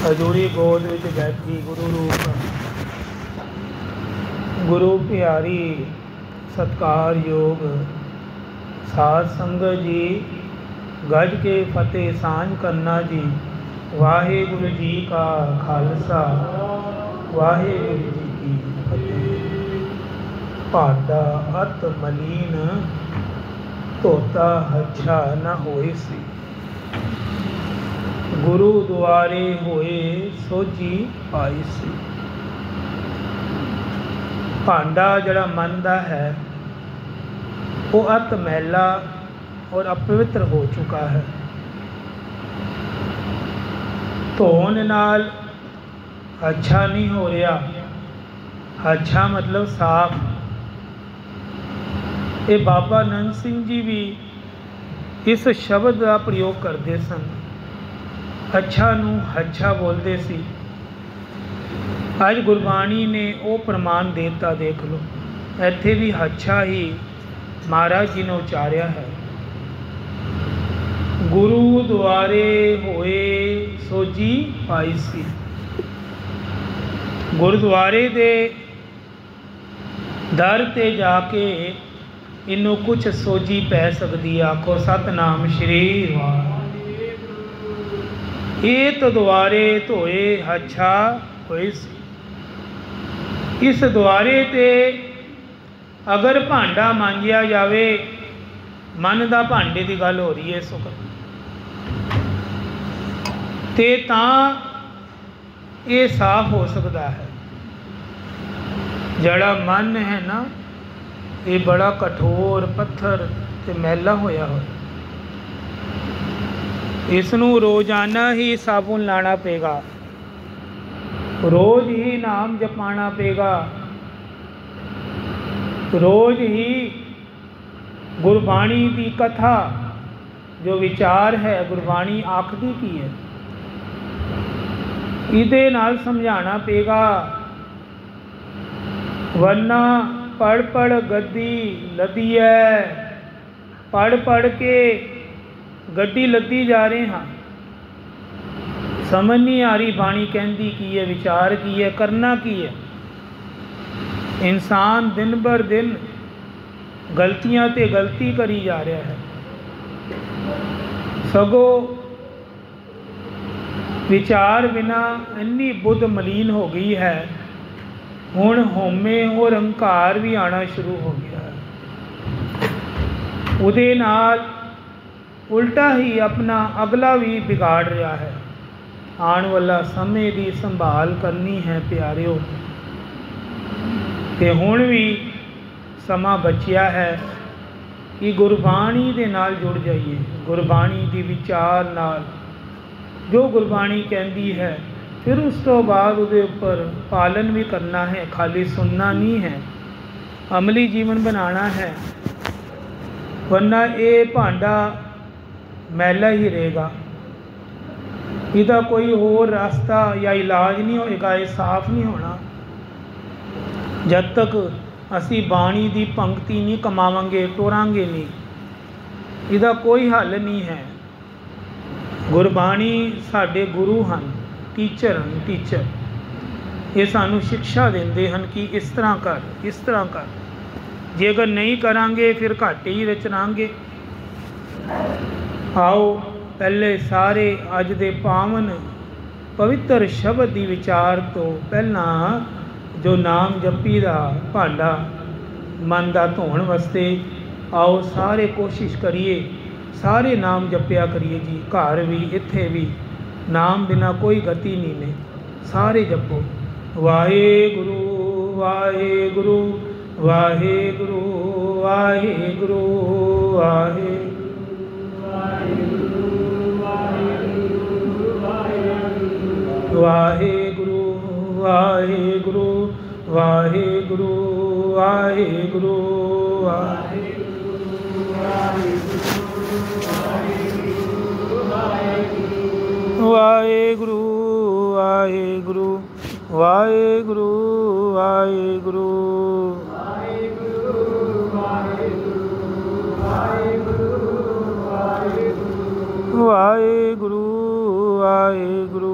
हजूरी गोद विच बैठी गुरु रूप गुरु प्यारी सत्कार योग साध संगत जी गज के फतेह सांझ करना जी। वाहिगुरु जी का खालसा वाहिगुरु जी की फतेह। भादा अत मलीन धोता हच्छा न होए सी, गुरु द्वारे होए सोझी पाई सी। भांडा जड़ा मन दा है वो अत मैला और अपवित्र हो चुका है। धोन नाल अच्छा नहीं हो रहा। अच्छा मतलब साफ। ये बाबा नंद सिंह जी भी इस शब्द का प्रयोग करते सन। अच्छा नूं हच्छा बोलते सी। अज गुरबाणी ने वो प्रमाण देता, देख लो इत्थे भी हच्छा ही महाराज जी ने उचारिया है। गुरु द्वारे होए सोझी पाई सी। गुरुद्वारे दे दर ते जाके इनू कुछ सोझी पै सकती। आखो सतनाम श्री वाहिगुरू। ये तो द्वारे धोए हच्छा होए सी। इस द्वारे ते अगर भांडा मांजिया जावे, मन दा भांडे की गल हो रही है इस वक्त, ते तां ये साफ हो सकता है। जड़ा मन है ना, ये बड़ा कठोर पत्थर ते मैला होया हो। इसनूं रोजाना ही साबुन लाना पेगा, रोज ही नाम जपाना पेगा, रोज ही गुरबाणी की कथा जो विचार है गुरबाणी आखदी की है, इहदे नाल समझाना पेगा। वरना पढ़ पढ़ गद्दी लदी है, पढ़ पढ़ के गड्डी लदी जा रहे हाँ। समझ नहीं आ रही बाणी कहती की है, विचार की है, करना की है। इंसान दिन बर दिन गलतियां ते गलती करी जा रहा है। सगों विचार बिना इन्नी बुद्ध मलीन हो गई है, हुण होमे और अहंकार भी आना शुरू हो गया है। उहदे नाल उल्टा ही अपना अगला भी बिगाड़ रहा है। आने वाला समय की संभाल करनी है प्यारिओ, ते हुण भी समा बचिया है कि गुरबाणी दे नाल जुड़ जाइए। गुरबाणी के विचार नाल जो गुरबाणी कहती है, फिर उस तो बाद उहदे उपर पालन भी करना है। खाली सुनना नहीं है, अमली जीवन बनाना है। वरना ये भांडा मैला ही रहेगा। इसका कोई होर रास्ता या इलाज नहीं होएगा, ये साफ नहीं होना जब तक असी बाणी की पंक्ति नहीं कमावांगे, टोरांगे नहीं। इसका कोई हल नहीं है। गुरबाणी साडे गुरु हैं, टीचर हैं, टीचर ये सानू शिक्षा देंदे हैं कि इस तरह कर, इस तरह कर। जे अगर नहीं करांगे फिर घाटे ही विच रहांगे। आओ पहले सारे अज दे पावन पवित्र शब्द की विचार तो पहला जो नाम जपी दा भांडा मन दा धोण वास्ते आओ सारे कोशिश करिए, सारे नाम जपिया करिए जी। घर भी इत्थे भी नाम बिना कोई गति नहीं ने, सारे जपो। वाहेगुरु वाहेगुरु वाहेगुरु वाहेगुरु वाहेगुरु वाहेगुरु वाहेगुरु वाहेगुरु वाहेगुरु वाहेगुरु वाहेगुरु वाहेगुरु वाहेगुरु वाहेगुरु वाहेगुरु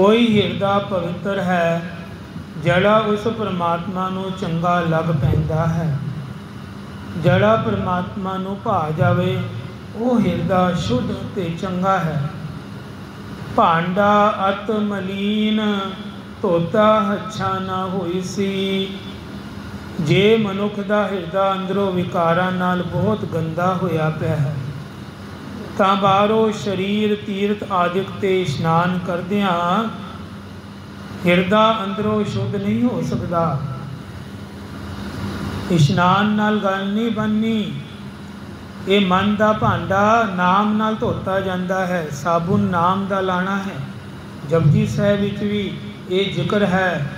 ਕੋਈ ਹਿਰਦਾ ਪਵਿੱਤਰ ਹੈ ਜਿਹੜਾ ਉਸ ਪਰਮਾਤਮਾ ਨੂੰ ਚੰਗਾ ਲੱਗ ਪੈਂਦਾ ਹੈ। ਜਿਹੜਾ ਪਰਮਾਤਮਾ ਨੂੰ ਭਾ ਜਾਵੇ ਉਹ ਹਿਰਦਾ ਸ਼ੁੱਧ ਤੇ ਚੰਗਾ ਹੈ। ਭਾਂਡਾ ਅਤ ਮਲੀਨ ਧੋਤਾ ਹੱਛਾ ਨਾ ਹੋਈ ਸੀ। ਜੇ ਮਨੁੱਖ ਦਾ ਹਿਰਦਾ ਅੰਦਰੋਂ ਵਿਕਾਰਾਂ ਨਾਲ ਬਹੁਤ ਗੰਦਾ ਹੋਇਆ ਪਿਆ ਹੈ ਤਾਂ ਬਾਹਰੋਂ ਸਰੀਰ ਤੀਰਥ ਆਦਿਕ 'ਤੇ ਇਸ਼ਨਾਨ ਕਰਦਿਆਂ ਹਿਰਦਾ ਅੰਦਰੋਂ ਸ਼ੁੱਧ ਨਹੀਂ ਹੋ ਸਕਦਾ। ਇਸ਼ਨਾਨ ਨਾਲ ਗੱਲ ਨਹੀਂ ਬਣਨੀ। ਇਹ ਮਨ ਦਾ ਭਾਂਡਾ ਨਾਮ ਨਾਲ ਧੋਤਾ ਜਾਂਦਾ ਹੈ। ਸਾਬੁਨ ਨਾਮ ਦਾ ਲਾਣਾ ਹੈ। ਜਪਜੀ ਸਾਹਿਬ ਵਿੱਚ ਵੀ ਇਹ ਜ਼ਿਕਰ ਹੈ,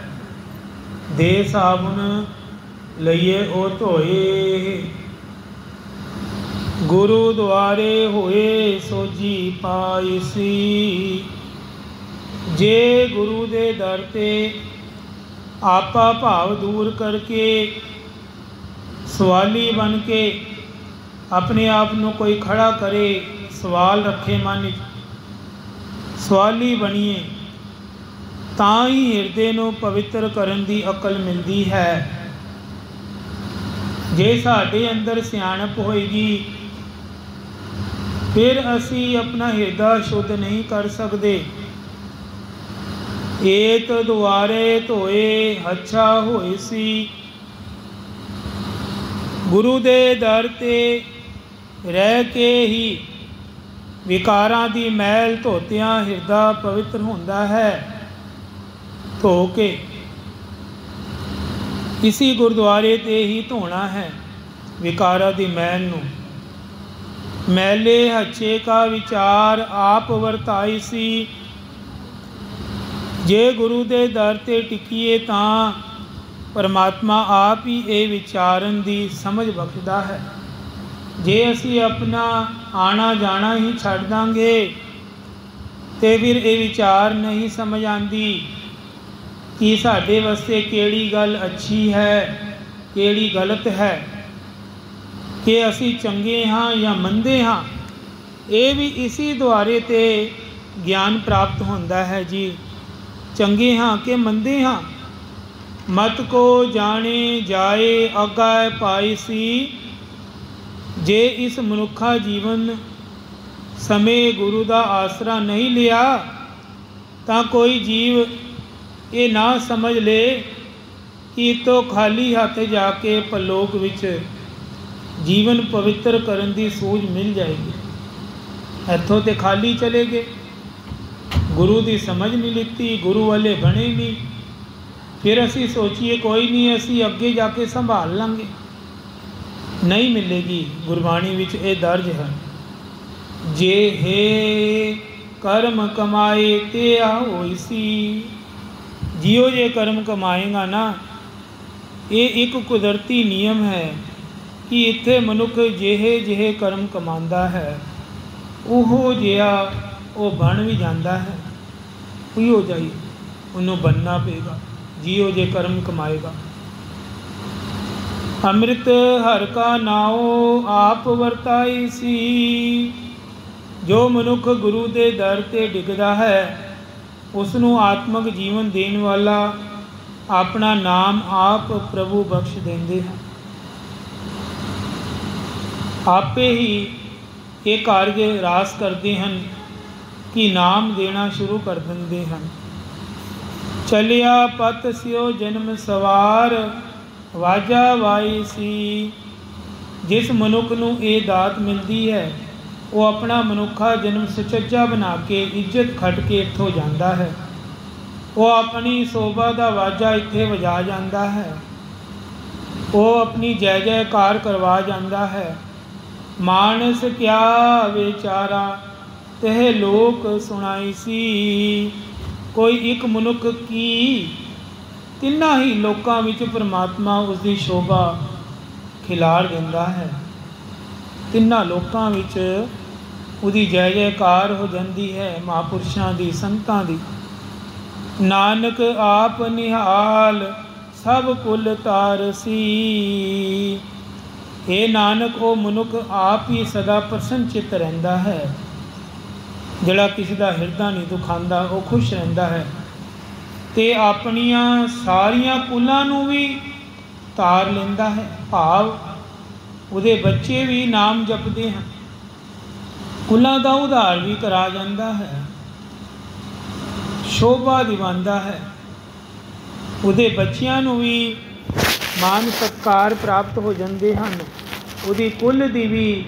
ਦੇ ਸਾਬੁਨ ਲਈਏ ਉਹ ਧੋਏ, ਗੁਰੂ ਦੁਆਰੇ ਹੋਏ ਸੋਝੀ ਪਾਈਸੀ। ਜੇ ਗੁਰੂ ਦੇ ਦਰ 'ਤੇ ਆਪਾ ਭਾਵ ਦੂਰ ਕਰਕੇ ਸਵਾਲੀ ਬਣ ਕੇ ਆਪਣੇ ਆਪ ਨੂੰ ਕੋਈ ਖੜਾ ਕਰੇ, ਸਵਾਲ ਰੱਖੇ ਮਨ ਵਿੱਚ, ਸਵਾਲੀ ਬਣੀਏ ਤਾਂ ਹੀ ਹਿਰਦੇ ਨੂੰ ਪਵਿੱਤਰ ਕਰਨ ਦੀ ਅਕਲ ਮਿਲਦੀ ਹੈ। ਜੇ ਸਾਡੇ ਅੰਦਰ ਸਿਆਣਪ ਹੋਏਗੀ ਫਿਰ ਅਸੀਂ ਆਪਣਾ ਹਿਰਦਾ ਸ਼ੁੱਧ ਨਹੀਂ ਕਰ ਸਕਦੇ। ਏਤ ਦੁਆਰੇ ਧੋਏ ਹੱਛਾ ਹੋਏ ਸੀ। ਗੁਰੂ ਦੇ ਦਰ 'ਤੇ ਰਹਿ ਕੇ ਹੀ ਵਿਕਾਰਾਂ ਦੀ ਮੈਲ ਧੋਤਿਆਂ ਹਿਰਦਾ ਪਵਿੱਤਰ ਹੁੰਦਾ ਹੈ। ਧੋ ਕੇ ਇਸੀ ਗੁਰਦੁਆਰੇ 'ਤੇ ਹੀ ਧੋਣਾ ਹੈ ਵਿਕਾਰਾਂ ਦੀ ਮੈਲ ਨੂੰ। ਮੈਲੇ ਹੱਛੇ ਕਾ ਵਿਚਾਰ ਆਪ ਵਰਤਾਈ ਸੀ। ਜੇ ਗੁਰੂ ਦੇ ਦਰ 'ਤੇ ਟਿਕੀਏ ਤਾਂ ਪਰਮਾਤਮਾ ਆਪ ਹੀ ਇਹ ਵਿਚਾਰਨ ਦੀ ਸਮਝ ਬਖਸ਼ਦਾ ਹੈ। ਜੇ ਅਸੀਂ ਆਪਣਾ ਆਣਾ ਜਾਣਾ ਹੀ ਛੱਡ ਦਾਂਗੇ ਤੇ ਫਿਰ ਇਹ ਵਿਚਾਰ ਨਹੀਂ ਸਮਝ ਆਉਂਦੀ ਕਿ ਸਾਡੇ ਵਾਸਤੇ ਕਿਹੜੀ ਗੱਲ ਅੱਛੀ ਹੈ, ਕਿਹੜੀ ਗਲਤ ਹੈ, ਕਿ ਅਸੀਂ ਚੰਗੇ ਹਾਂ ਜਾਂ ਮੰਦੇ ਹਾਂ। ਇਹ ਵੀ ਇਸੀ ਦੁਆਰੇ 'ਤੇ ਗਿਆਨ ਪ੍ਰਾਪਤ ਹੁੰਦਾ ਹੈ ਜੀ, ਚੰਗੇ ਹਾਂ ਕਿ ਮੰਦੇ ਹਾਂ। ਮਤ ਕੋ ਜਾਣੇ ਜਾਏ ਆਗਾਹ ਪਾਈ ਸੀ। ਜੇ ਇਸ ਮਨੁੱਖਾ ਜੀਵਨ ਸਮੇਂ ਗੁਰੂ ਦਾ ਆਸਰਾ ਨਹੀਂ ਲਿਆ ਤਾਂ ਕੋਈ ਜੀਵ ਇਹ ਨਾ ਸਮਝ ਲੇ ਕਿ ਇਤੋਂ ਖਾਲੀ ਹੱਥ ਜਾ ਕੇ ਪਰਲੋਕ ਵਿੱਚ ਜੀਵਨ ਪਵਿੱਤਰ ਕਰਨ ਦੀ ਸੂਝ ਮਿਲ ਜਾਏਗੀ। ਇੱਥੋਂ ਤੇ ਖਾਲੀ ਚਲੇ ਗਏ, ਗੁਰੂ ਦੀ ਸਮਝ ਨਹੀਂ ਲਿੱਤੀ, ਗੁਰੂ ਵਾਲੇ ਬਣੇ ਨਹੀਂ। ਫਿਰ ਅਸੀਂ ਸੋਚੀਏ ਕੋਈ ਨਹੀਂ, ਅਸੀਂ ਅੱਗੇ ਜਾ ਕੇ ਸੰਭਾਲ ਲਾਂਗੇ, ਨਹੀਂ ਮਿਲੇਗੀ। ਗੁਰਬਾਣੀ ਵਿੱਚ ਇਹ ਦਰਜ ਹੈ, ਜੇ ਹੈ ਕਰਮ ਕਮਾਏ ਤੇ ਆ ਹੋਈ ਸੀ। ਜਿਉ ਜੇ ਕਰਮ ਕਮਾਏਗਾ ਨਾ, ਇਹ ਇੱਕ ਕੁਦਰਤੀ ਨਿਯਮ ਹੈ ਕਿ ਇੱਥੇ ਮਨੁੱਖ ਜਿਹੇ ਕਰਮ ਕਮਾਉਂਦਾ ਹੈ ਉਹ ਜਿਹਾ ਉਹ ਬਣ ਵੀ ਜਾਂਦਾ ਹੈ। ਉਹੋ ਜਾਈ ਉਹਨੂੰ ਬਣਨਾ ਪਏਗਾ ਜਿਉ ਜੇ ਕਰਮ ਕਮਾਏਗਾ। ਅੰਮ੍ਰਿਤ ਹਰਿ ਕਾ ਨਾਉ ਆਪ ਵਰਤਾਈ ਸੀ। ਜੋ ਮਨੁੱਖ ਗੁਰੂ ਦੇ ਦਰ 'ਤੇ ਡਿੱਗਦਾ ਹੈ ਉਸ ਨੂੰ ਆਤਮਿਕ ਜੀਵਨ ਦੇਣ ਵਾਲਾ ਆਪਣਾ ਨਾਮ ਆਪ ਪ੍ਰਭੂ ਬਖਸ਼ ਦਿੰਦੇ ਹਨ। ਆਪੇ ਹੀ ਇਹ ਕਾਰਜ ਰਾਸ ਕਰਦੇ ਹਨ ਕਿ ਨਾਮ ਦੇਣਾ ਸ਼ੁਰੂ ਕਰ ਦਿੰਦੇ ਹਨ। ਚਲਿਆ ਪਤ ਸਿਓ ਜਨਮ ਸਵਾਰ ਵਾਜਾ ਵਾਈ ਸੀ। ਜਿਸ ਮਨੁੱਖ ਨੂੰ ਇਹ ਦਾਤ ਮਿਲਦੀ ਹੈ ਉਹ ਆਪਣਾ ਮਨੁੱਖਾ ਜਨਮ ਸੁਚੱਜਾ ਬਣਾ ਕੇ ਇੱਜ਼ਤ ਖੱਟ ਕੇ ਇੱਥੋਂ ਜਾਂਦਾ ਹੈ। ਉਹ ਆਪਣੀ ਸੋਭਾ ਦਾ ਵਾਜਾ ਇੱਥੇ ਵਜਾ ਜਾਂਦਾ ਹੈ। ਉਹ ਆਪਣੀ ਜੈ ਜੈਕਾਰ ਕਰਵਾ ਜਾਂਦਾ ਹੈ। ਮਾਨਸ ਕਿਆ ਵਿਚਾਰਾ ਤਹਿ ਲੋਕ ਸੁਣਾਈ ਸੀ। ਕੋਈ ਇੱਕ ਮਨੁੱਖ ਕੀ ਤਿੰਨਾਂ ਹੀ ਲੋਕਾਂ ਵਿੱਚ ਪਰਮਾਤਮਾ ਉਸਦੀ ਸ਼ੋਭਾ ਖਿਲਾਰ ਦਿੰਦਾ ਹੈ। ਤਿੰਨਾਂ ਲੋਕਾਂ ਵਿੱਚ ਉਹਦੀ ਜੈ ਜੈਕਾਰ ਹੋ ਜਾਂਦੀ ਹੈ, ਮਹਾਂਪੁਰਸ਼ਾਂ ਦੀ, ਸੰਤਾਂ ਦੀ। ਨਾਨਕ ਆਪ ਨਿਹਾਲ ਸਭ ਕੁਲ ਤਾਰਸੀ। ਇਹ ਨਾਨਕ ਉਹ ਮਨੁੱਖ ਆਪ ਹੀ ਸਦਾ ਪ੍ਰਸੰਨ ਚਿੱਤ ਰਹਿੰਦਾ ਹੈ। ਜਿਹੜਾ ਕਿਸੇ ਦਾ ਹਿਰਦਾ ਨਹੀਂ ਦੁਖਾਉਂਦਾ ਉਹ ਖੁਸ਼ ਰਹਿੰਦਾ ਹੈ ਅਤੇ ਆਪਣੀਆਂ ਸਾਰੀਆਂ ਕੁਲਾਂ ਨੂੰ ਵੀ ਤਾਰ ਲੈਂਦਾ ਹੈ। ਭਾਵ ਉਹਦੇ ਬੱਚੇ ਵੀ ਨਾਮ ਜਪਦੇ ਹਨ, ਕੁਲਾਂ ਦਾ ਉਧਾਰ ਵੀ ਕਰਾ ਜਾਂਦਾ ਹੈ, ਸ਼ੋਭਾ ਦਿਵਾਉਂਦਾ ਹੈ। ਉਹਦੇ ਬੱਚਿਆਂ ਨੂੰ ਵੀ ਮਾਨ ਸਤਿਕਾਰ ਪ੍ਰਾਪਤ ਹੋ ਜਾਂਦੇ ਹਨ, ਉਹਦੀ ਕੁੱਲ ਦੀ ਵੀ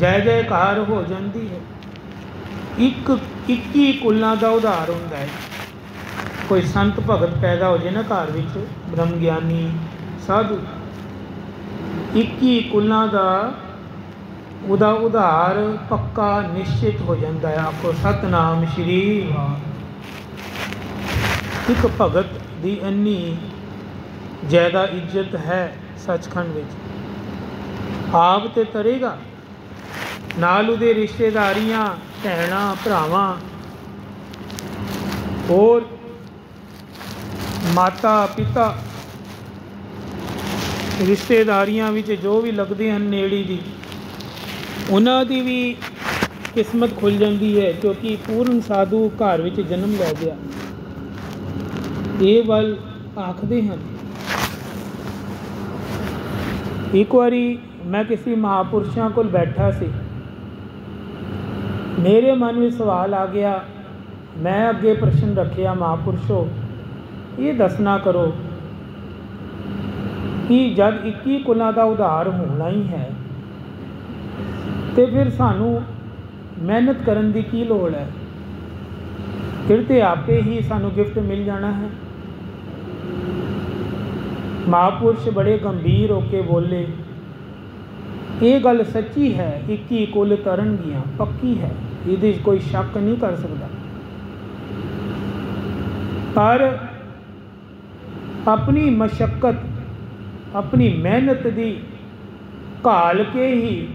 ਜੈ ਜੈਕਾਰ ਹੋ ਜਾਂਦੀ ਹੈ। 21 ਕੁਲਾਂ ਦਾ ਉਧਾਰ ਹੁੰਦਾ ਹੈ। ਕੋਈ ਸੰਤ ਭਗਤ ਪੈਦਾ ਹੋ ਜਾਏ ਨਾ ਘਰ ਵਿੱਚ, ਬ੍ਰਹਮ ਗਿਆਨੀ ਸਾਧੂ, 21 ਕੁਲਾਂ ਦਾ ਉਹਦਾ ਉਧਾਰ ਪੱਕਾ ਨਿਸ਼ਚਿਤ ਹੋ ਜਾਂਦਾ ਹੈ। ਆਖੋ ਸਤਿਨਾਮ ਸ਼੍ਰੀ ਵਾਹਿਗੁਰੂ। ਇੱਕ ਭਗਤ ਦੀ ਇੰਨੀ ਜ਼ਿਆਦਾ ਇੱਜ਼ਤ ਹੈ ਸੱਚਖੰਡ ਵਿੱਚ। ਆਪ ਤੇ ਤਰੇਗਾ, ਨਾਲ ਉਹਦੇ ਰਿਸ਼ਤੇਦਾਰੀਆਂ, ਭੈਣਾਂ ਭਰਾਵਾਂ, ਹੋਰ ਮਾਤਾ ਪਿਤਾ, ਰਿਸ਼ਤੇਦਾਰੀਆਂ ਵਿੱਚ ਜੋ ਵੀ ਲੱਗਦੇ ਹਨ ਨੇੜੀ ਦੀ, ਉਹਨਾਂ ਦੀ ਵੀ ਕਿਸਮਤ ਖੁੱਲ੍ਹ ਜਾਂਦੀ ਹੈ, ਕਿਉਂਕਿ ਪੂਰਨ ਸਾਧੂ ਘਰ ਵਿੱਚ ਜਨਮ ਲੈ ਗਿਆ। ਇਹ ਵੱਲ ਆਖਦੇ ਹਨ। ਇੱਕ ਵਾਰੀ ਮੈਂ ਕਿਸੇ ਮਹਾਂਪੁਰਸ਼ਾਂ ਕੋਲ ਬੈਠਾ ਸੀ, ਮੇਰੇ ਮਨ ਵਿੱਚ ਸਵਾਲ ਆ ਗਿਆ। ਮੈਂ ਅੱਗੇ ਪ੍ਰਸ਼ਨ ਰੱਖਿਆ, ਮਹਾਂਪੁਰਸ਼ੋ ਇਹ ਦੱਸਣਾ ਕਰੋ ਕਿ ਜਦ 21 ਕੁਲਾਂ ਦਾ ਉਧਾਰ ਹੋਣਾ ਹੀ ਹੈ ਤੇ ਫਿਰ ਸਾਨੂੰ ਮਿਹਨਤ ਕਰਨ ਦੀ ਕੀ ਲੋੜ ਹੈ? ਫਿਰ ਤੇ ਆਪੇ ਹੀ ਸਾਨੂੰ ਗਿਫਟ ਮਿਲ ਜਾਣਾ ਹੈ। ਮਹਾਂਪੁਰਸ਼ ਬੜੇ ਗੰਭੀਰ ਹੋ ਕੇ ਬੋਲੇ, ਇਹ ਗੱਲ ਸੱਚੀ ਹੈ, 21 ਕੁਲ ਤਰਨਗੀਆਂ, ਪੱਕੀ ਹੈ, ਇਹਦੇ 'ਚ ਕੋਈ ਸ਼ੱਕ ਨਹੀਂ ਕਰ ਸਕਦਾ। ਪਰ ਆਪਣੀ ਮਸ਼ੱਕਤ, ਆਪਣੀ ਮਿਹਨਤ ਦੀ ਘਾਲ ਕੇ ਹੀ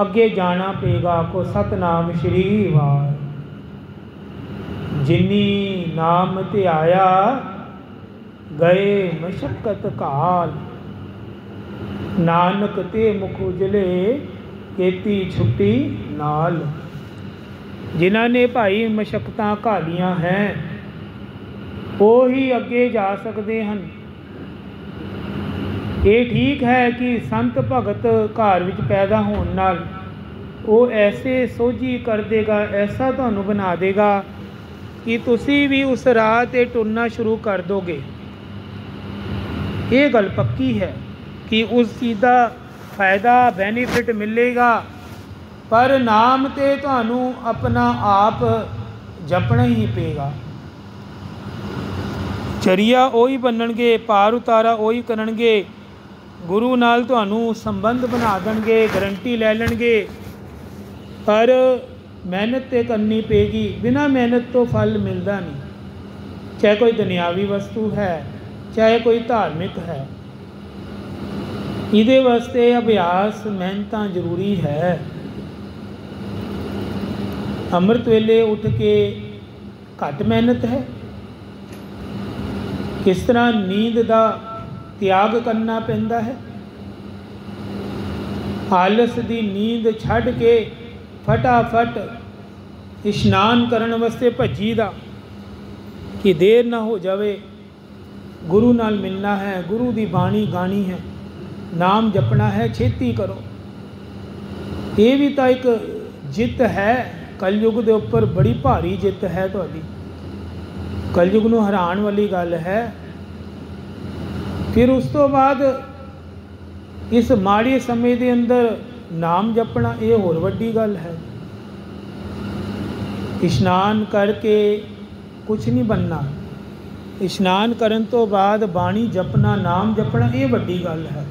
ਅੱਗੇ ਜਾਣਾ ਪਏਗਾ। ਕੋ ਸਤਿਨਾਮ ਸ਼੍ਰੀ ਵਾਹਿਗੁਰੂ। ਜਿਨੀ ਨਾਮ ਧਿਆਇਆ ਗਏ ਮਸ਼ੱਕਤ ਘਾਲ, ਨਾਨਕ ਤੇ ਮੁਖ ਉਜਲੇ ਕੀਤੀ ਛੁੱਟੀ ਨਾਲ। ਜਿਨ੍ਹਾਂ ਨੇ ਭਾਈ ਮਸ਼ੱਕਤਾਂ ਘਾਲੀਆਂ ਹੈ ਉਹ ਹੀ ਅੱਗੇ ਜਾ ਸਕਦੇ ਹਨ। ਇਹ ਠੀਕ ਹੈ ਕਿ ਸੰਤ ਭਗਤ ਘਰ ਵਿੱਚ ਪੈਦਾ ਹੋਣ ਨਾਲ ਉਹ ਐਸੇ ਸੋਝੀ ਕਰ ਦੇਗਾ, ਐਸਾ ਤੁਹਾਨੂੰ ਬਣਾ ਦੇਗਾ ਕਿ ਤੁਸੀਂ ਵੀ ਉਸ ਰਾਹ 'ਤੇ ਟੁਰਨਾ ਸ਼ੁਰੂ ਕਰ ਦੋਗੇ। ਇਹ ਗੱਲ ਪੱਕੀ ਹੈ ਕਿ ਉਸ ਚੀਜ਼ ਦਾ ਫਾਇਦਾ, ਬੈਨੀਫਿਟ ਮਿਲੇਗਾ, ਪਰ ਨਾਮ ਤੇ ਤੁਹਾਨੂੰ ਆਪਣਾ ਆਪ ਜਪਣਾ ਹੀ ਪਏਗਾ। ਚਰਿਆ ਉਹੀ ਬਣਨਗੇ, ਪਾਰ ਉਤਾਰਾ ਉਹੀ ਕਰਨਗੇ, ਗੁਰੂ ਨਾਲ ਤੁਹਾਨੂੰ ਸੰਬੰਧ ਬਣਾ ਦੇਣਗੇ, ਗਰੰਟੀ ਲੈ ਲੈਣਗੇ, ਪਰ ਮਿਹਨਤ ਤੇ ਕਰਨੀ ਪਏਗੀ। ਬਿਨਾਂ ਮਿਹਨਤ ਤੋਂ ਫਲ ਮਿਲਦਾ ਨਹੀਂ, ਚਾਹੇ ਕੋਈ ਦੁਨਿਆਵੀ ਵਸਤੂ ਹੈ, ਚਾਹੇ ਕੋਈ ਧਾਰਮਿਕ ਹੈ। ਇਹਦੇ ਵਾਸਤੇ ਅਭਿਆਸ, ਮਿਹਨਤਾਂ ਜ਼ਰੂਰੀ ਹੈ। ਅੰਮ੍ਰਿਤ ਵੇਲੇ ਉੱਠ ਕੇ ਘੱਟ ਮਿਹਨਤ ਹੈ। ਕਿਸ ਤਰ੍ਹਾਂ ਨੀਂਦ ਦਾ ਤਿਆਗ ਕਰਨਾ ਪੈਂਦਾ ਹੈ। ਆਲਸ ਦੀ ਨੀਂਦ ਛੱਡ ਕੇ ਫਟਾਫਟ ਇਸ਼ਨਾਨ ਕਰਨ ਵਾਸਤੇ ਭੱਜੀ ਦਾ, ਕਿ ਦੇਰ ਨਾ ਹੋ ਜਾਵੇ, ਗੁਰੂ ਨਾਲ ਮਿਲਣਾ ਹੈ, ਗੁਰੂ ਦੀ ਬਾਣੀ ਗਾਣੀ ਹੈ, ਨਾਮ ਜਪਣਾ ਹੈ, ਛੇਤੀ ਕਰੋ। ਇਹ ਵੀ ਤਾਂ ਇੱਕ ਜਿੱਤ ਹੈ, ਕਲਯੁਗ ਦੇ ਉੱਪਰ ਬੜੀ ਭਾਰੀ ਜਿੱਤ ਹੈ ਤੁਹਾਡੀ। ਕਲਯੁਗ ਨੂੰ ਹਰਾਉਣ ਵਾਲੀ ਗੱਲ ਹੈ। ਫਿਰ ਉਸ ਤੋਂ ਬਾਅਦ ਇਸ ਮਾੜੇ ਸਮੇਂ ਦੇ ਅੰਦਰ ਨਾਮ ਜਪਣਾ, ਇਹ ਹੋਰ ਵੱਡੀ ਗੱਲ ਹੈ। ਇਸ਼ਨਾਨ ਕਰਕੇ ਕੁਛ ਨਹੀਂ ਬਣਨਾ। ਇਸ਼ਨਾਨ ਕਰਨ ਤੋਂ ਬਾਅਦ ਬਾਣੀ ਜਪਣਾ, ਨਾਮ ਜਪਣਾ, ਇਹ ਵੱਡੀ ਗੱਲ ਹੈ।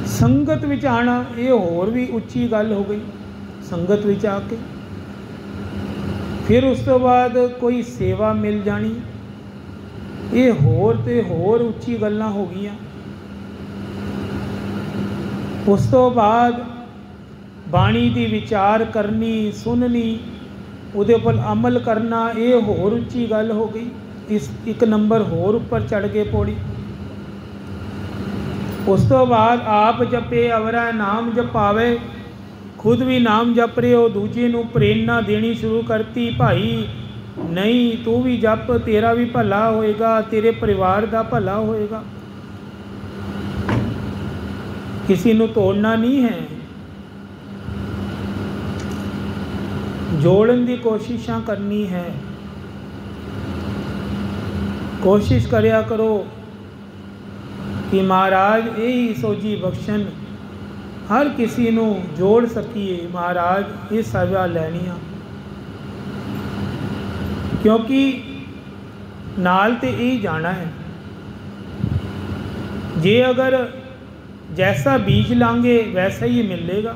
ਸੰਗਤ ਵਿੱਚ ਆਉਣਾ, ਇਹ ਹੋਰ ਵੀ ਉੱਚੀ ਗੱਲ ਹੋ ਗਈ। ਸੰਗਤ ਵਿੱਚ ਆ ਕੇ ਫਿਰ ਉਸ ਤੋਂ ਬਾਅਦ ਕੋਈ ਸੇਵਾ ਮਿਲ ਜਾਣੀ, ਇਹ ਹੋਰ ਤੇ ਹੋਰ ਉੱਚੀ ਗੱਲਾਂ ਹੋ ਗਈਆਂ। ਉਸ ਤੋਂ ਬਾਅਦ ਬਾਣੀ ਦੀ ਵਿਚਾਰ ਕਰਨੀ, ਸੁਣਨੀ, ਉਹਦੇ ਉੱਪਰ ਅਮਲ ਕਰਨਾ, ਇਹ ਹੋਰ ਉੱਚੀ ਗੱਲ ਹੋ ਗਈ। ਇਸ ਇੱਕ ਨੰਬਰ ਹੋਰ ਉੱਪਰ ਚੜ੍ਹ ਕੇ ਪੌੜੀ। ਉਸ ਤੋਂ ਬਾਅਦ ਆਪ ਜਪੇ ਅਵਰਾ ਨਾਮ ਜਪਾਵੇ, खुद भी नाम जप रहे हो, दूजे नूं प्रेरणा देनी शुरू करती, भाई नहीं तू भी जप, तेरा भी भला होएगा, तेरे परिवार का भला होएगा। किसी नूं तोड़ना नहीं है, जोड़न की कोशिशां करनी है। कोशिश करिया करो कि महाराज यही सोझी बख्शन, हर किसी नूं जोड़ सकीए। महाराज ये सेवा लैनी आ, क्योंकि नाल ते यही जाना है। जे अगर जैसा बीज लांगे वैसा ही मिलेगा,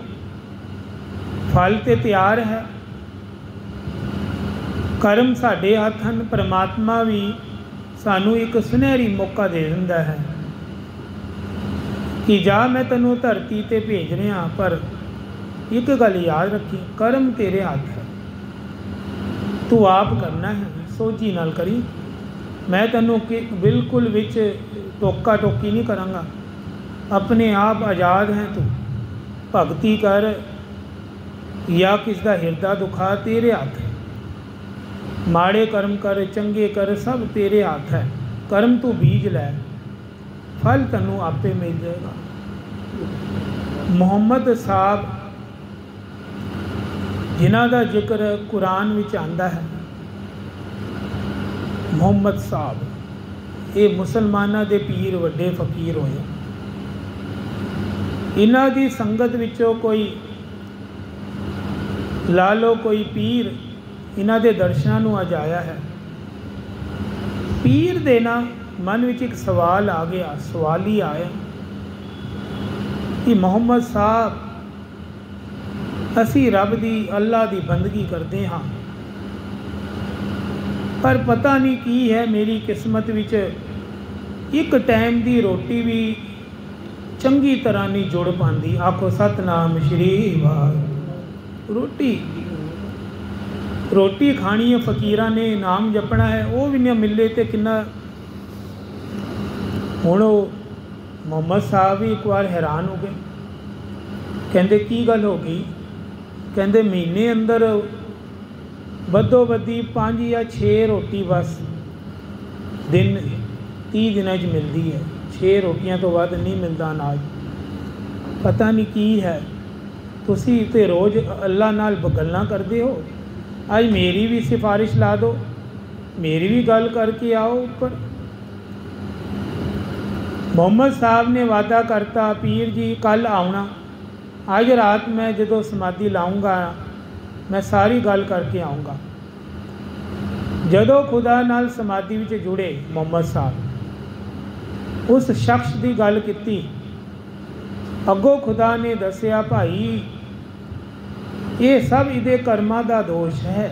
फल ते तैयार है। कर्म साडे हथ हन, परमात्मा भी सानू एक सुनहरी मौका दे दिंदा है कि जा मैं तैनूं धरती ते भेज रहा, पर एक गल याद रखी, कर्म तेरे हाथ है, तू आप करना है, सोची नाल करी। मैं तैनूं बिल्कुल विच टोका टोकी नहीं करांगा, अपने आप आज़ाद है। तू भगती कर या किस दा हिरदा दुखा, तेरे हाथ है। माड़े कर्म कर, चंगे कर, सब तेरे हाथ है। कर्म तू बीज लै, फल तैनूं आपे मिल जाएगा। मुहम्मद साहब जिन्हां दा जिक्र कुरान विच आंदा है, मुहम्मद साहब ये मुसलमानां दे पीर वड्डे फकीर होए। इन्हां दी संगत विचों कोई ला लो, कोई पीर इन्हां दे दर्शनां नूं अज आया है। पीर दे ना मन विच एक सवाल आ गया, सवाल ही आया कि मुहम्मद साहब असी रब दी अल्लाह दी बंदगी करते हाँ, पर पता नहीं की है मेरी किस्मत विच एक टाइम दी रोटी भी चंगी तरह नहीं जुड़ पाती। आखो सतनाम श्री वाहिगुरू। रोटी खानी है, फकीरां ने नाम जपना है, वो भी नहीं मिले तो किन्ना। हुण मुहम्मद साहब भी एक बार हैरान हो गए, कहते की गल हो गई? कहते महीने अंदर बदो बदी 5 या 6 रोटी बस दिन 30 दिनों मिलती है। 6 रोटियां तो वध नहीं मिलता अनाज। पता नहीं की है, तुसी तो रोज़ अल्लाह नाल गल्लां करते हो, अज मेरी भी सिफारिश ला दो, मेरी भी गल करके आओ ऊपर। मुहम्मद साहब ने वादा करता, पीर जी कल आउणा, अज रात मैं जदों समाधि लाऊंगा मैं सारी गल करके आऊँगा। जदों खुदा नाल समाधि विच जुड़े मुहम्मद साहब, उस शख्स की गल की, अगों खुदा ने दसिया, भाई ये सब इहदे कर्मां दा दोष है।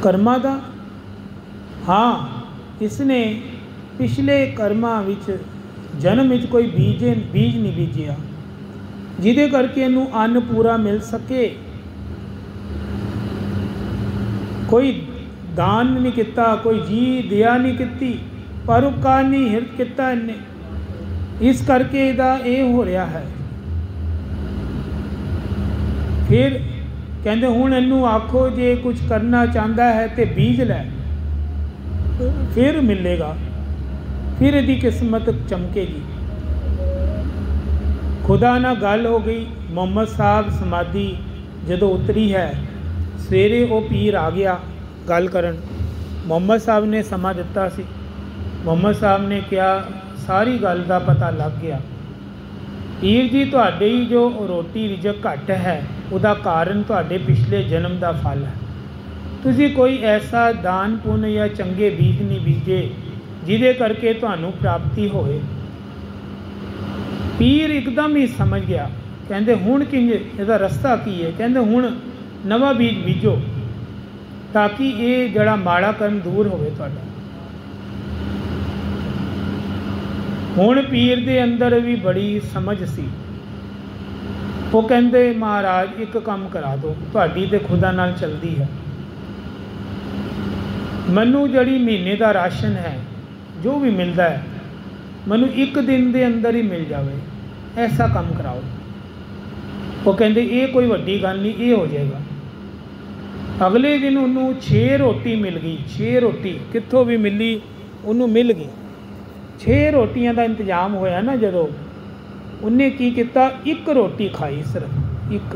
कर्मां दा? हाँ, इसने पिछले कर्मां विच जन्म विच कोई बीज नहीं बीजिया, जिहदे करके इनू अन्न पूरा मिल सके। कोई दान नहीं किता, कोई जी दया नहीं की, परोपकार नहीं हिरत किया इन्हें, इस करके इहदा ये हो रहा है। फिर कहते हुण इनू आखो जे कुछ करना चाहता है तो बीज लै, फिर मिलेगा, फिर यदि किस्मत चमकेगी। खुदा ना गल हो गई। मुहम्मद साहब समाधि जदों उतरी है, सवेरे वो पीर आ गया गल करन। मुहम्मद साहब ने समा दिता सी। मुहम्मद साहब ने कहा, सारी गल का पता लग गया पीर जी, तुहाडे ही जो रोटी रिजक घट है उहदा कारण तुहाडे पिछले जन्म का फल है। तुसी कोई ऐसा दान पुण्य या चंगे बीज नहीं बीजे जिहदे करके तुहानू प्राप्ति होए। पीर एकदम ही समझ गया। कहते हुण किंज इहदा रस्ता की है? कहते हुण नवा बीज बीजो ताकि ये जड़ा माड़ा कर्म दूर होवे तुहाडा। हुण पीर दे अंदर भी बड़ी समझ सी। वो कहते महाराज एक काम करा दो, तुहाडी ते खुदा नाल चलदी है, मैनू जड़ी महीने का राशन है जो भी मिलता है मैनू एक दिन के अंदर ही मिल जाए। ऐसा काम कराओ। वो कहते ये कोई वड्डी गल नहीं, ये हो जाएगा। अगले दिन उन्होंने 6 रोटी मिल गई। 6 रोटी कित्थों भी मिली, उन्होंने मिल गई। 6 रोटियां का इंतजाम होया ना, जदों उन्हें की किया, 1 रोटी खाई, सिर्फ 1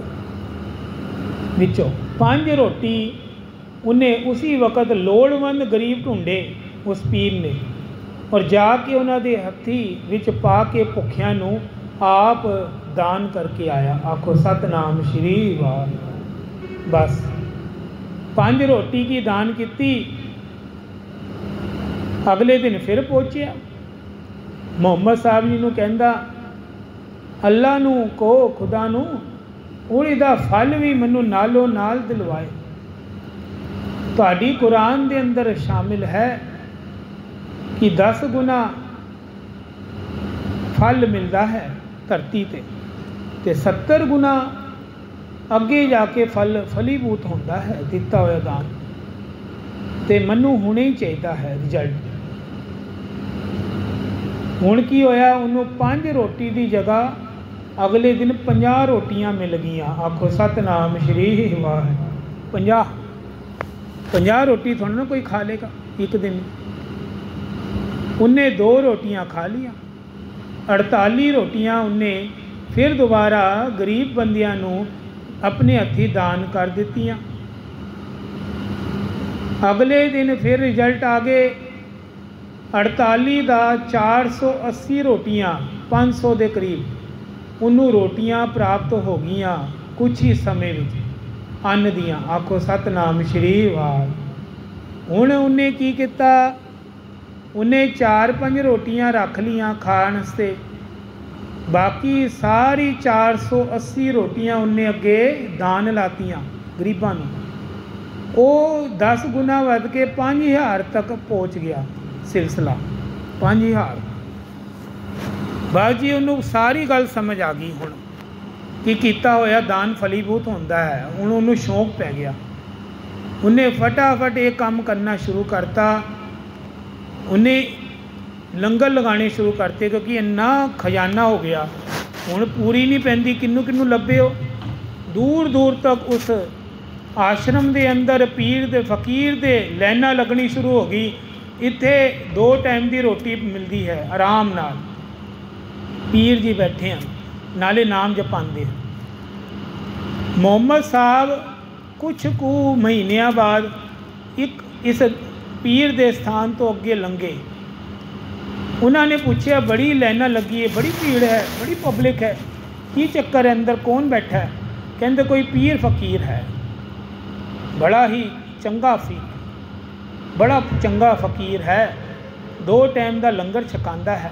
विचों 5 रोटी उन्हें उसी वक्त लोड़वंद गरीब ढूंढे उस पीर ने, और जाके उन्होंने हथी विच पा के भुखियां नूं आप दान करके आया। आखो सतनाम श्री वाह। बस 5 रोटी की दान की। अगले दिन फिर पहुंचा, मुहम्मद साहब जी नूं कहंदा, अल्लाह नूं कहो, खुदा नूं ਉਹਦਾ फल भी मैनू नालों नाल दिलवाए। तुहाडी कुरान दे अंदर शामिल है कि 10 गुना फल मिलता है धरती ते 70 गुना अगे जाके फल फलीभूत होता है दिता होया दान। तो मैनू हुणे ही चाहिए है रिजल्ट। हुण की होया, उन्होंने 5 रोटी की जगह अगले दिन 50 रोटियां मिल गई। आखो सतनाम श्री वाह। 50 रोटी थोड़ा ना कोई खा लेगा एक दिन। उन्हें 2 रोटियां खा लिया, 48 रोटियां उन्हें फिर दोबारा गरीब बंदियां नूं अपने हथी दान कर दित्तियां। अगले दिन फिर रिजल्ट आ गए, 48 का 480 रोटियां, 500 के करीब उन्होंने रोटियां प्राप्त हो गई कुछ ही समय में अन्न दियाँ। आखो सतनाम श्री वाह। हुण उन्हें की किया, उन्हें 4-5 रोटियां रख लियां खाण वास्ते, बाकी सारी 480 रोटियां उन्हें अगे दान लातियां गरीबां नूं। वो 10 गुना वध के 5000 तक पहुँच गया सिलसिला। 5000 बाबा जी उन्होंने सारी गल समझ आ गई। हुण कि कीता होया दान फलीभूत होंदा है। हुण उन्होंने शौक पै गया, उन्हें फटाफट ये काम करना शुरू करता। उन्हें लंगर लगाने शुरू करते, क्योंकि इन्ना खजाना हो गया। हुण पूरी नहीं पैंदी, किन्नू किन्नू लभे हो। दूर दूर तक उस आश्रम के अंदर पीर दे फकीर दे लाइनां लगनी शुरू हो गई। इत्थे 2 टाइम की रोटी मिलती है आराम नाल। पीर जी बैठे हैं, नाले नाम जपाते हैं। मुहम्मद साहब कुछ कु महीनों बाद एक इस पीर के स्थान तो अगे लंघे। उन्होंने पूछा, बड़ी लाइना लगी है, बड़ी भीड़ है, बड़ी पब्लिक है, की चक्कर है, अंदर कौन बैठा है? कहते कोई पीर फकीर है, बड़ा ही चंगा बड़ा चंगा फकीर है, 2 टाइम का लंगर छकांदा है,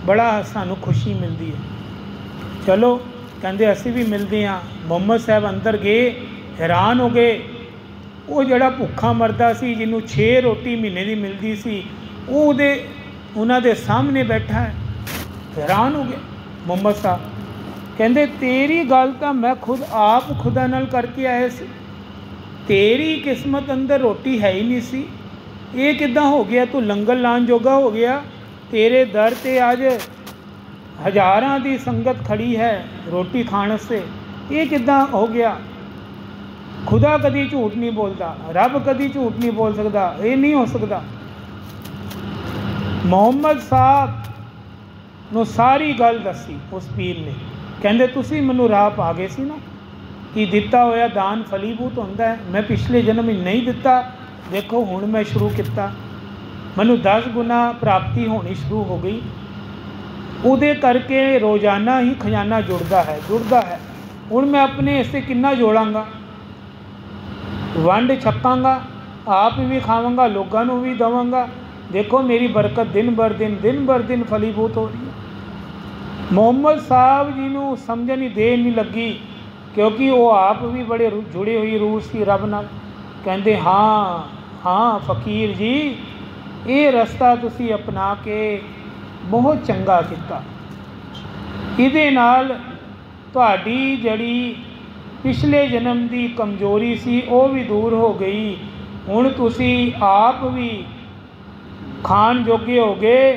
बड़ा सानू खुशी मिलती है। चलो कहते असी भी मिलते हाँ। मुहम्मद साहब अंदर गए, हैरान हो गए। वो जड़ा भुखा मरदा सी, जिन्हों 6 रोटी महीने की मिलती सी, वो उन्हां दे सामने बैठा है। हैरान हो गए मुहम्मद साहब। कहते तेरी गल तो मैं खुद आप खुदा नाल करके आए सी, तेरी किस्मत अंदर रोटी है ही नहीं सी, ये किदां हो गया? तू लंगर लान जोगा हो गया? तेरे दर ते अज हज़ारां की संगत खड़ी है रोटी खाने से, ये किदां हो गया? खुदा कभी झूठ नहीं बोलता, रब कभी झूठ नहीं बोल सकता, ये नहीं हो सकता। मुहम्मद साहब नूं सारी गल दसी उस पीर ने। कहंदे तुसीं मैनूं राह पा गए सी ना कि दिता होया दान फलीभूत होंदा है। मैं पिछले जन्म में नहीं दिता, देखो हुण मैं शुरू किया, मैनू 10 गुना प्राप्ति होनी शुरू हो गई। उहदे करके रोज़ाना ही खजाना जुड़ता है। हुण मैं अपने इससे कितना जोड़ांगा, वंड छकांगा, आप भी खावांगा, लोगों को भी देवांगा। देखो मेरी बरकत दिन बर दिन फलीभूत हो रही है। मुहम्मद साहब जी को समझ नहीं देर नहीं लगी, क्योंकि वो आप भी बड़े जुड़े हुई रूह सी रब नाल। कहते हाँ फकीर जी, ये रस्ता तुसी अपना के बहुत चंगा किया। इहदे नाल तुहाडी जड़ी पिछले जन्म की कमजोरी सी वो भी दूर हो गई। हुण तुसी आप भी खाण जोगे हो गए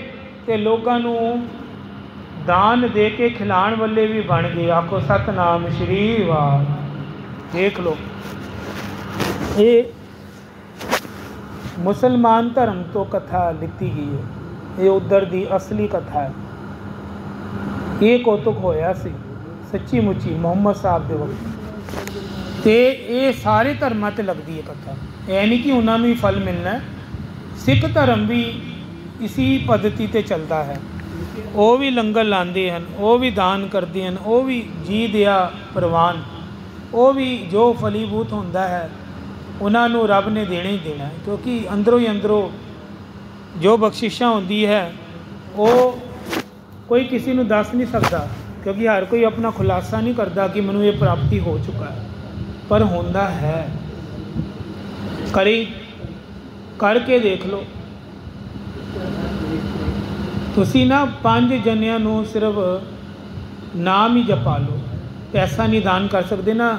ते लोगों दान दे के खिलाण वाले भी बन गए। आखो सतनाम श्री वाह। देख लो, ये मुसलमान धर्म तो कथा लिखी गई है, ये उधर दी असली कथा है। ये कौतुक होया सी सच्ची मुच्ची मुहम्मद साहब के वक्त, तो ये सारे धर्मां ते लगती है कथा। यह नहीं कि उन्होंने भी फल मिलना है। सिख धर्म भी इसी पद्धति ते चलता है। वो भी लंगर लाते हैं, वो भी दान करते हैं, वो भी जी दिया प्रवान, वो भी जो फलीभूत होता है उन्होंने रब ने देना ही देना है। क्योंकि अंदरों ही अंदरों जो बख्शिशां होंदी है वो कोई किसी को दस नहीं सकता, क्योंकि हर कोई अपना खुलासा नहीं करता कि मैनू ये प्राप्ति हो चुका है, पर होंदा है। करी करके देख लो। तुसी ना 5 जनियां नूं सिर्फ नाम ही जपा लो, पैसा नहीं दान कर सकते ना,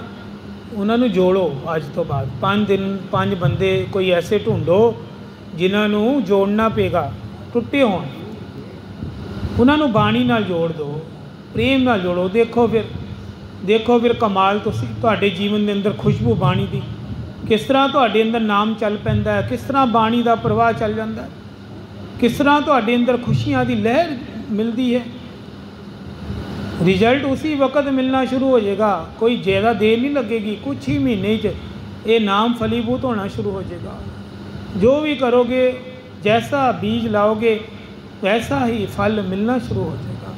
उन्होंने जोड़ो। अज तो बाद 5 दिन 5 बंदे कोई ऐसे ढूंढो जिन्होंने जोड़ना पेगा, टुटे होण, उन्होंने बाणी नाल जोड़ दो, प्रेम नाल जोड़ो। देखो फिर कमाल तुहाडे जीवन के अंदर खुशबू बाणी दी किस तरह तुहाडे अंदर नाम चल पैंदा है, किस तरह बाणी का प्रवाह चल जाता है, किस तरह तुहाडे अंदर खुशियां की लहर मिलती है। रिजल्ट उसी वक्त मिलना शुरू हो जाएगा, कोई ज़्यादा देर नहीं लगेगी, कुछ ही महीने ये नाम फलीभूत होना शुरू हो जाएगा। जो भी करोगे, जैसा बीज लाओगे वैसा ही फल मिलना शुरू हो जाएगा।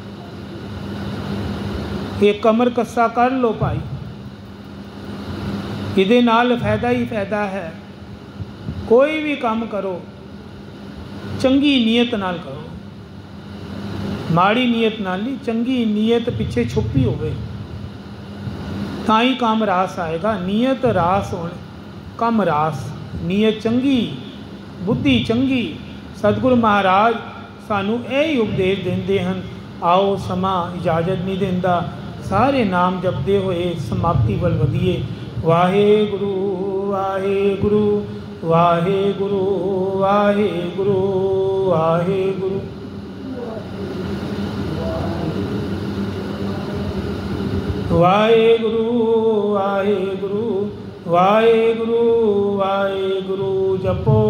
ये कमर कस्सा कर लो भाई, इहदे नाल फायदा ही फायदा है। कोई भी काम करो चंगी नीयत नाल करो, माड़ी नीयत नाल नहीं, चंगी नीयत पिछे छुपी होवे तां ही काम रास आएगा। नीयत रास होने कम रास, नीयत चंगी, बुद्धि चंगी। सतगुरु महाराज सानू यही उपदेश देंदे हन। आओ समा इजाजत नहीं देंदा, सारे नाम जपदे होए समाप्ति वल वधिए। वाहेगुरु वाहेगुरु वाहेगुरु वाहेगुरु वाहेगुरु। वाहेगुरु वाहेगुरु वाहेगुरु वाहेगुरु जपो।